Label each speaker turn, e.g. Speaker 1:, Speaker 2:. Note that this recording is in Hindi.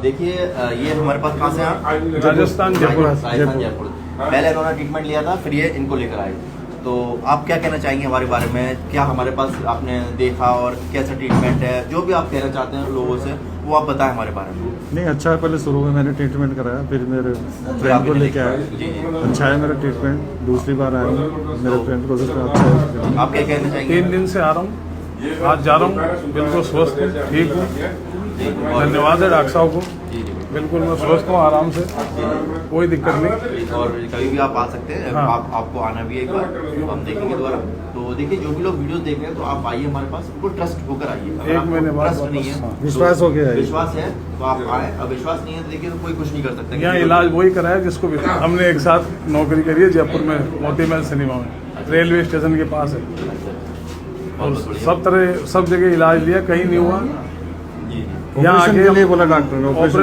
Speaker 1: देखिए ये हमारे पास कहाँ से हैं?
Speaker 2: राजस्थान जयपुर।
Speaker 1: जयपुर। पहले इन्होंने ट्रीटमेंट लिया था, फिर ये इनको लेकर आए। तो आप क्या कहना चाहेंगे हमारे बारे में? क्या हमारे पास आपने देखा और कैसा ट्रीटमेंट है? जो भी आप कहना चाहते हैं लोगों से वो आप बताएं हमारे बारे में।
Speaker 3: नहीं, अच्छा है। पहले शुरू में मैंने ट्रीटमेंट कराया, फिर मेरे फ्रेंड को लेके आया। अच्छा है मेरा ट्रीटमेंट। दूसरी बार आया हूँ, मेरे फ्रेंड को अच्छा है।
Speaker 1: आप क्या कहना चाहेंगे?
Speaker 2: 3 दिन से आ रहा हूँ, आज जा रहा हूँ, बिल्कुल स्वस्थ हूँ, ठीक हूँ। धन्यवाद है डॉक्टर साहब को। बिल्कुल मैं स्वस्थ हूँ, आराम से, कोई दिक्कत नहीं।
Speaker 1: और कभी भी आप आ सकते हैं।
Speaker 2: हाँ।
Speaker 1: आपको आना भी है एक बार, हम देखेंगे दोबारा। तो देखिए जो भी लोग वीडियोस देख रहे हैं तो आप आइए हमारे पास, बिल्कुल ट्रस्ट होकर आइए। अगर
Speaker 2: एक
Speaker 1: आपको
Speaker 2: महीने बाद
Speaker 1: ट्रस्ट नहीं है,
Speaker 2: वापस,
Speaker 3: विश्वास हो गया है।
Speaker 1: विश्वास है तो आप आए। अब विश्वास नहीं है तो देखिए तो कोई कुछ नहीं कर सकता।
Speaker 2: यहाँ इलाज वही कराया जिसको भी हमने एक साथ नौकरी करी है जयपुर में, मोती महल सिनेमा में, रेलवे स्टेशन के पास है। और सब जगह इलाज लिया, कहीं नहीं हुआ।
Speaker 1: जी
Speaker 3: ऑपरेशन के लिए बोला डॉक्टर ने।
Speaker 2: ऑपरेशन